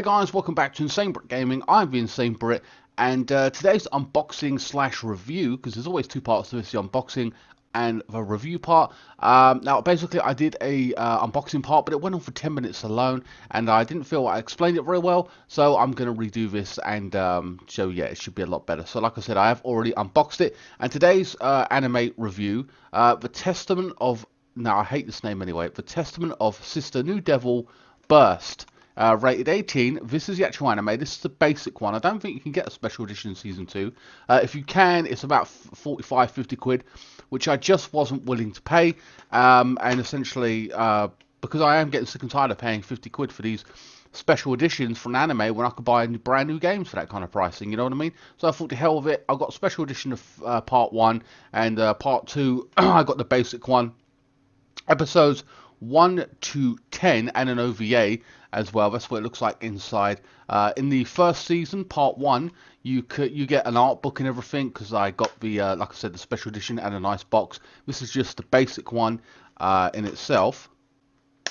Hey guys, welcome back to INSANEBRIT Gaming. I'm the INSANEBRIT, and today's unboxing slash review, because there's always two parts to this, the unboxing and the review part. Now, basically, I did a unboxing part, but it went on for 10 minutes alone, and I didn't feel I explained it very well, so I'm going to redo this and show, yeah, it should be a lot better. So, like I said, I have already unboxed it, and today's anime review, The Testament of, now I hate this name anyway, The Testament of Sister New Devil Burst. Rated 18. This is the actual anime. This is the basic one. I don't think you can get a special edition season 2. If you can, it's about 45-50 quid, which I just wasn't willing to pay. And essentially, because I am getting sick and tired of paying 50 quid for these special editions for an anime when I could buy brand new games for that kind of pricing, you know what I mean? So I thought, the hell of it. I got a special edition of part 1, and part 2, I got the basic one. Episodes 1 to 10 and an OVA as well. That's what it looks like inside. In the first season, part 1, you get an art book and everything, because I got the like I said, the special edition and a nice box. This is just the basic one in itself.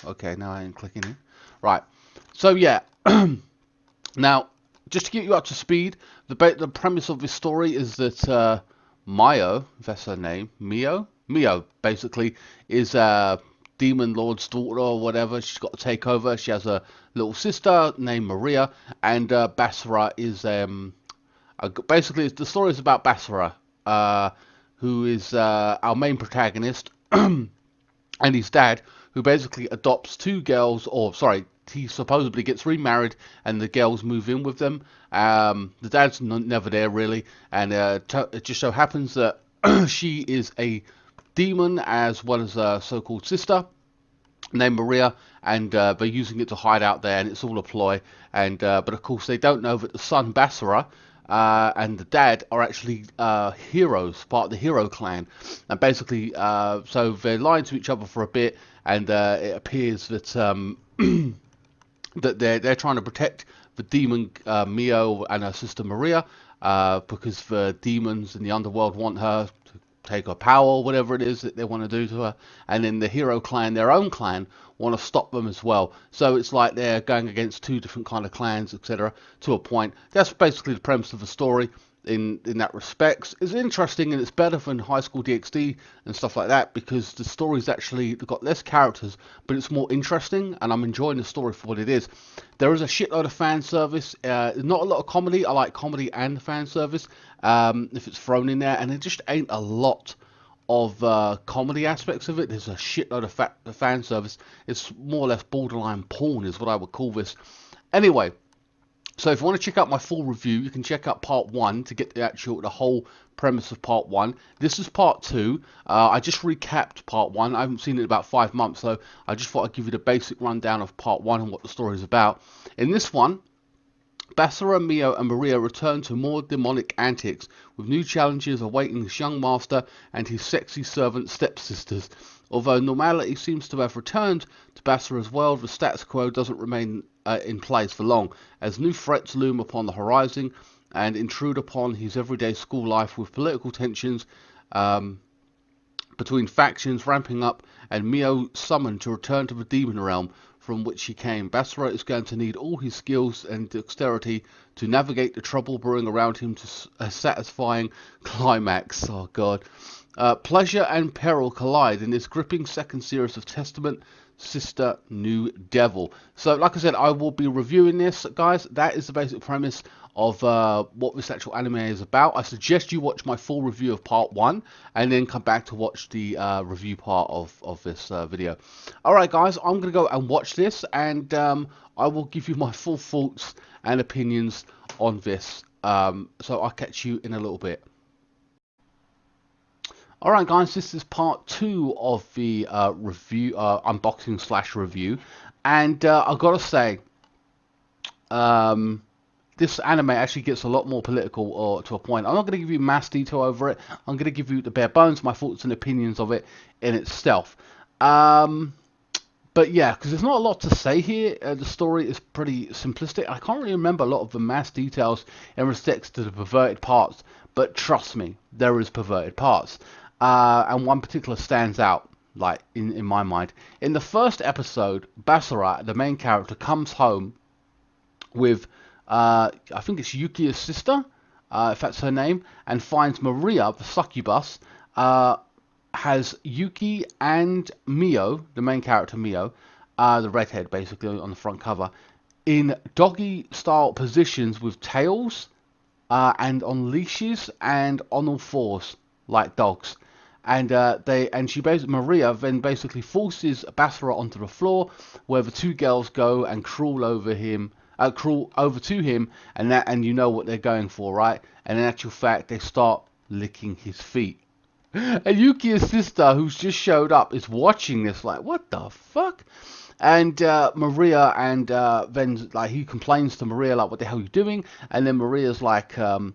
Okay, now I am clicking in. Right. So yeah. Now, just to get you up to speed, the premise of this story is that Mio, if that's her name, Mio basically is Demon Lord's daughter or whatever. She's got to take over. She has a little sister named Maria, and Basara is basically the story is about Basara, who is our main protagonist, and his dad, who basically adopts two girls, or sorry, he supposedly gets remarried, and the girls move in with them. The dad's never there really, and it just so happens that she is a demon as well as a so-called sister named Maria, and they're using it to hide out there, and it's all a ploy. And but of course they don't know that the son Basara and the dad are actually heroes, part of the hero clan, and basically so they're lying to each other for a bit, and it appears that that they're trying to protect the demon Mio and her sister Maria, because the demons in the underworld want her to take her power, or whatever it is that they want to do to her, and then the hero clan, their own clan, want to stop them as well. So it's like they're going against two different kind of clans, etc. To a point. That's basically the premise of the story. In that respect, it's interesting, and it's better than High School DxD and stuff like that, because the story's actually got less characters, but it's more interesting, and I'm enjoying the story for what it is. There is a shitload of fan service, not a lot of comedy. I like comedy and fan service if it's thrown in there, and it just ain't a lot of comedy aspects of it. There's a shitload of fan service. It's more or less borderline porn is what I would call this. Anyway, so if you want to check out my full review, you can check out part 1 to get the whole premise of part 1. This is part 2. I just recapped part 1. I haven't seen it in about 5 months, so I just thought I'd give you the basic rundown of part 1 and what the story is about. In this one, Basara, Mio, and Maria return to more demonic antics, with new challenges awaiting this young master and his sexy servant stepsisters. Although normality seems to have returned to Basara's world, the status quo doesn't remain in place for long, as new threats loom upon the horizon and intrude upon his everyday school life, with political tensions between factions ramping up, and Mio summoned to return to the demon realm from which he came. Basara is going to need all his skills and dexterity to navigate the trouble brewing around him to a satisfying climax. Oh god. Pleasure and peril collide in this gripping second series of Testament, Sister New Devil. So like I said, I will be reviewing this, guys. That is the basic premise of what this actual anime is about. I suggest you watch my full review of part 1 and then come back to watch the review part of this video. Alright guys, I'm going to go and watch this, and I will give you my full thoughts and opinions on this. So I'll catch you in a little bit. Alright guys, this is part 2 of the review, unboxing slash review, and I've got to say, this anime actually gets a lot more political to a point. I'm not going to give you mass detail over it. I'm going to give you the bare bones, my thoughts and opinions of it in itself. But yeah, because there's not a lot to say here. The story is pretty simplistic. I can't really remember a lot of the mass details in respect to the perverted parts, but trust me, there is perverted parts. And one particular stands out, like in my mind. In the first episode, Basara, the main character, comes home with I think it's Yuki's sister, if that's her name, and finds Maria, the succubus, has Yuki and Mio, the main character Mio, the redhead basically on the front cover, in doggy style positions with tails and on leashes and on all fours like dogs. And she basically Maria then basically forces Basra onto the floor, where the two girls go and crawl over to him, and you know what they're going for, right? And in actual fact, they start licking his feet. And Yuki's sister, who's just showed up, is watching this like, what the fuck? And Maria, and then like he complains to Maria like, what the hell are you doing? And then Maria's like, to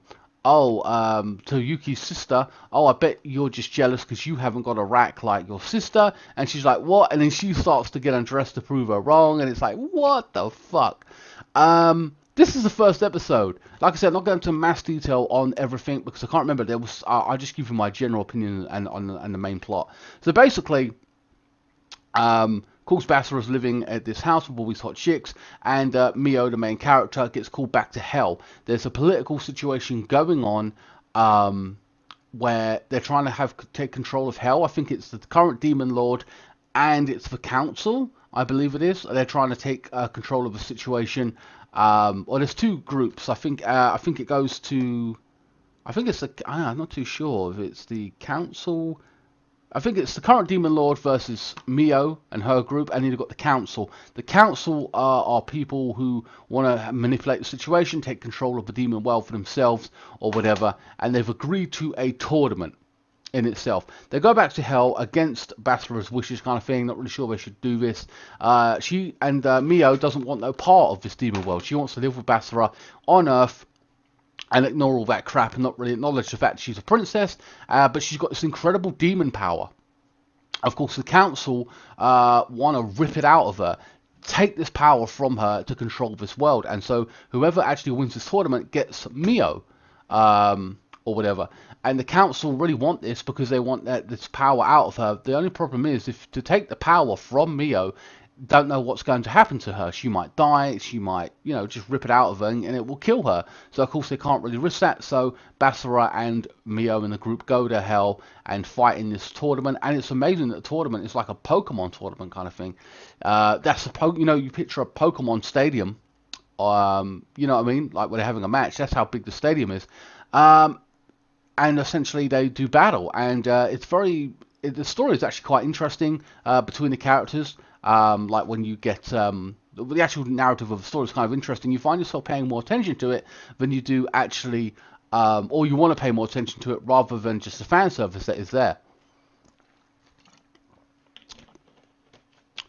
Yuki's sister, oh, I bet you're just jealous because you haven't got a rack like your sister. And she's like, what? And then she starts to get undressed to prove her wrong, and it's like, what the fuck? This is the first episode. Like I said, I'm not going into mass detail on everything because I can't remember. There was I just give you my general opinion and the main plot. So basically, of course, Basra's living at this house with all these hot chicks, and Mio, the main character, gets called back to hell. There's a political situation going on where they're trying to take control of hell. I think it's the current demon lord, and it's the council. I believe it is. They're trying to take control of the situation. Or there's two groups. I think it goes to. I think it's I'm not too sure if it's the council. I think it's the current Demon Lord versus Mio and her group, and then you've got the Council. The Council are people who want to manipulate the situation, take control of the demon world for themselves, or whatever, and they've agreed to a tournament in itself. They go back to hell against Basra's wishes, kind of thing. Not really sure they should do this. She and Mio doesn't want no part of this demon world. She wants to live with Basra on Earth and ignore all that crap and not really acknowledge the fact that she's a princess, but she's got this incredible demon power. Of course, the council want to rip it out of her, take this power from her to control this world, and so whoever actually wins this tournament gets Mio, or whatever. And the council really want this because they want this power out of her. The only problem is, if to take the power from Mio, don't know what's going to happen to her. She might die, she might, just rip it out of her, and it will kill her. So of course they can't really risk that. So Basra and Mio and the group go to hell and fight in this tournament. And it's amazing that the tournament is like a Pokemon tournament kind of thing. That's you picture a Pokemon stadium. You know what I mean? Like when they're having a match, that's how big the stadium is. And essentially they do battle, and the story is actually quite interesting between the characters. Like when you get the actual narrative of the story is kind of interesting. You find yourself paying more attention to it than you do actually, or you want to pay more attention to it rather than just the fan service that is there.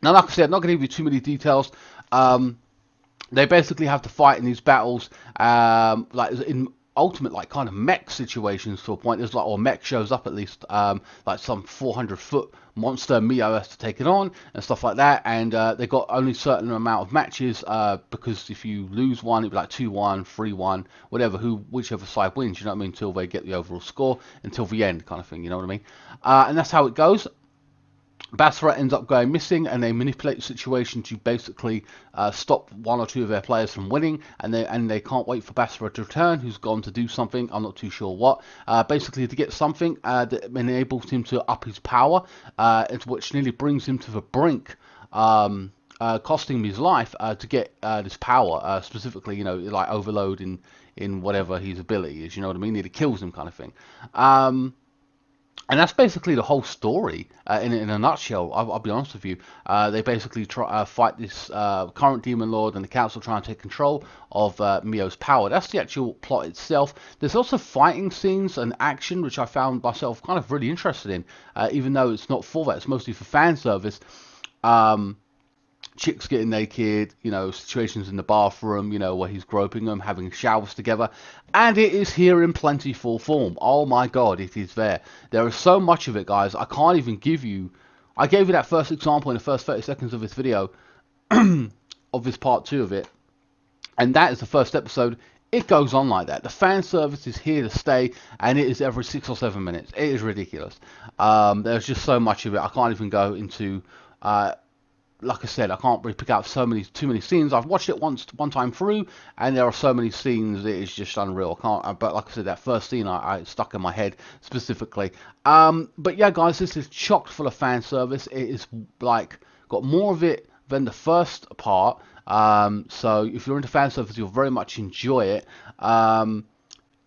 Now, like I said, I'm not going to give you too many details. They basically have to fight in these battles, like in ultimate like kind of mech situations to a point. There's like, or mech shows up at least, like some 400-foot monster. Mio has to take it on and stuff like that, and they got only certain amount of matches, because if you lose one, it'd be like 2-1, 3-1, whatever, whichever side wins, you know what I mean, until they get the overall score, until the end kind of thing, you know what I mean. And that's how it goes. Basra ends up going missing, and they manipulate the situation to basically stop one or two of their players from winning, and they can't wait for Basra to return, who's gone to do something. I'm not too sure what. Basically, to get something that enables him to up his power, which nearly brings him to the brink, costing him his life to get this power. Specifically, like overload in whatever his ability is. You know what I mean? Nearly kills him, kind of thing. And that's basically the whole story in a nutshell. I'll be honest with you. They basically fight this current demon lord, and the council trying to take control of Mio's power. That's the actual plot itself. There's also fighting scenes and action, which I found myself kind of really interested in, even though it's not for that. It's mostly for fan service. Chicks getting naked, situations in the bathroom, where he's groping them, having showers together, and it is here in plentiful form. Oh my god, it is there. There is so much of it, guys. I can't even give you. I gave you that first example in the first 30 seconds of this video, of this part 2 of it, and that is the first episode. It goes on like that. The fan service is here to stay, and it is every 6 or 7 minutes. It is ridiculous. There's just so much of it. I can't even go into like I said, I can't really pick out too many scenes. I've watched it one time through, and there are so many scenes it is just unreal. I can't. But like I said, that first scene I stuck in my head specifically. But yeah, guys, this is chock full of fan service. It is like got more of it than the first part. So if you're into fan service, you'll very much enjoy it.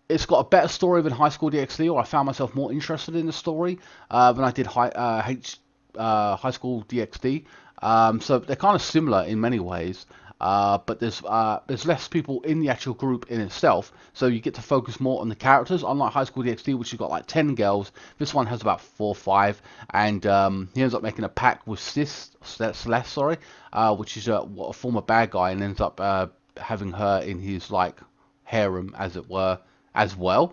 It's got a better story than High School DxD, or I found myself more interested in the story than I did High School DxD. So they're kind of similar in many ways, but there's less people in the actual group in itself, so you get to focus more on the characters. Unlike High School DxD, which has got like 10 girls, this one has about 4 or 5, and he ends up making a pact with Celeste, sorry, which is a former bad guy, and ends up having her in his like harem, as it were, as well.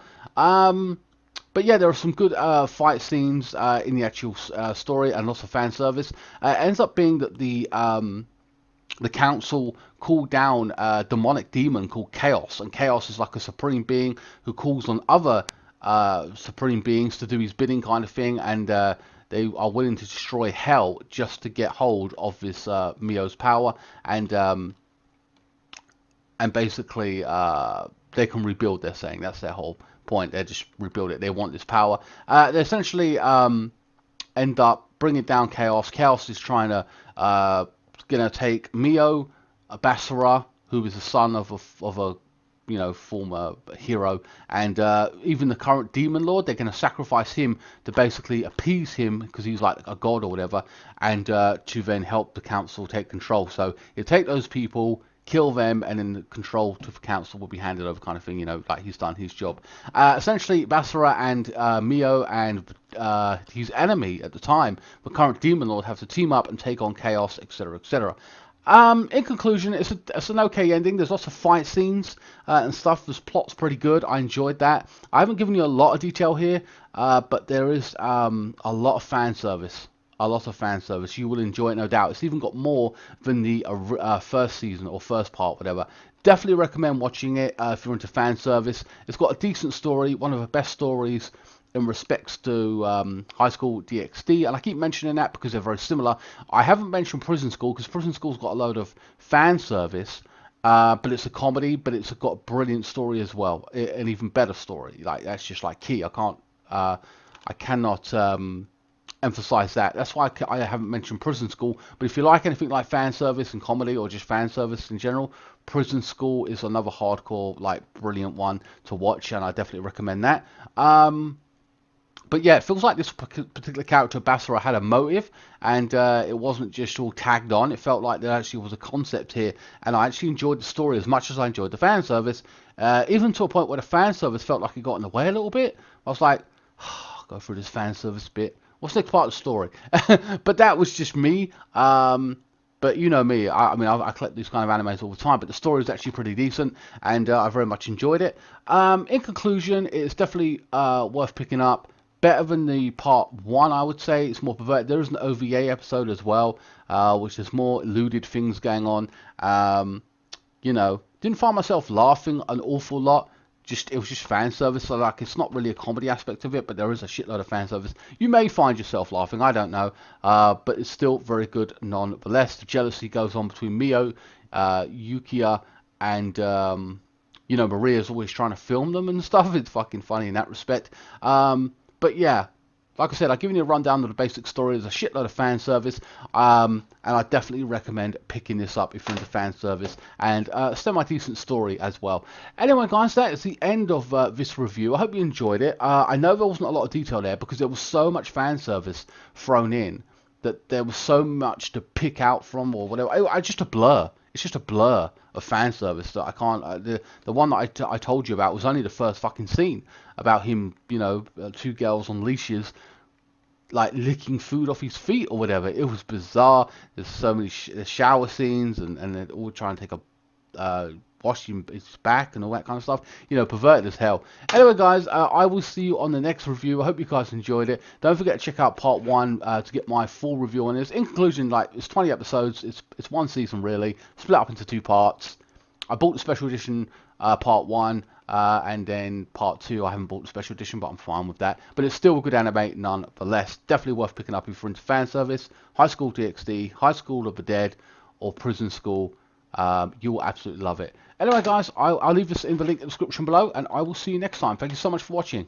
But yeah, there are some good fight scenes in the actual story, and lots of fan service. It ends up being that the council called down a demonic demon called Chaos, and Chaos is like a supreme being who calls on other supreme beings to do his bidding, kind of thing, and they are willing to destroy hell just to get hold of this Mio's power, and basically they can rebuild. They're saying that's their whole point. They just rebuild it. They want this power. They essentially end up bringing down Chaos. Chaos is trying to gonna take Mio, Basara, who is the son of a former hero, and even the current demon lord. They're going to sacrifice him to basically appease him, because he's like a god or whatever, and to then help the council take control. So you take those people, kill them, and then the control to the council will be handed over, kind of thing, like he's done his job. Essentially, Basara and Mio and his enemy at the time, the current demon lord, have to team up and take on Chaos, etc., etc. In conclusion, it's an okay ending. There's lots of fight scenes and stuff. This plot's pretty good. I enjoyed that. I haven't given you a lot of detail here, but there is a lot of fan service. A lot of fan service. You will enjoy it, no doubt. It's even got more than the first season or first part, whatever. Definitely recommend watching it if you're into fan service. It's got a decent story, one of the best stories in respects to High School DxD, and I keep mentioning that because they're very similar. I haven't mentioned Prison School because Prison School's got a load of fan service, but it's a comedy, but it's got a brilliant story as well, an even better story. Like, that's just like key. I cannot emphasize that. That's why I haven't mentioned Prison School. But if you like anything like fan service and comedy, or just fan service in general, Prison School is another hardcore, like, brilliant one to watch, and I definitely recommend that. But yeah, it feels like this particular character, Basara, had a motive, and it wasn't just all tagged on. It felt like there actually was a concept here, and I actually enjoyed the story as much as I enjoyed the fan service, even to a point where the fan service felt like it got in the way a little bit. I was like, oh, go through this fan service bit. What's the next part of the story? But that was just me. But you know me, I mean, I collect these kind of animes all the time, but the story is actually pretty decent, and I very much enjoyed it. In conclusion, it's definitely worth picking up. Better than the part 1, I would say. It's more perverted. There is an OVA episode as well, which has more lewd things going on. Didn't find myself laughing an awful lot. It was just fan service, so like, it's not really a comedy aspect of it, but there is a shitload of fan service. You may find yourself laughing, I don't know, but it's still very good nonetheless. The jealousy goes on between Mio, Yukiya, and Maria's always trying to film them and stuff. It's fucking funny in that respect. But yeah, like I said, I've given you a rundown of the basic story. There's a shitload of fan service, and I definitely recommend picking this up if you're into fan service, and semi-decent story as well. Anyway, guys, that is the end of this review. I hope you enjoyed it. I know there wasn't a lot of detail there because there was so much fan service thrown in that there was so much to pick out from, or whatever. It's just a blur. It's just a blur of fan service that I can't. The one that I told you about was only the first fucking scene about him, 2 girls on leashes, like licking food off his feet or whatever. It was bizarre. There's so many shower scenes, and they're all trying to take a washing his back and all that kind of stuff. Perverted as hell. Anyway, guys, I will see you on the next review. I hope you guys enjoyed it. Don't forget to check out part 1 to get my full review on this. In conclusion, like, it's 20 episodes. It's one season, really, split up into 2 parts. I bought the special edition part 1. and then part 2, I haven't bought the special edition, but I'm fine with that. But it's still a good anime nonetheless. Definitely worth picking up if you're into fan service. High School DxD, High School of the Dead, or Prison School. You will absolutely love it. Anyway, guys, I'll leave this in the link in the description below, and I will see you next time. Thank you so much for watching.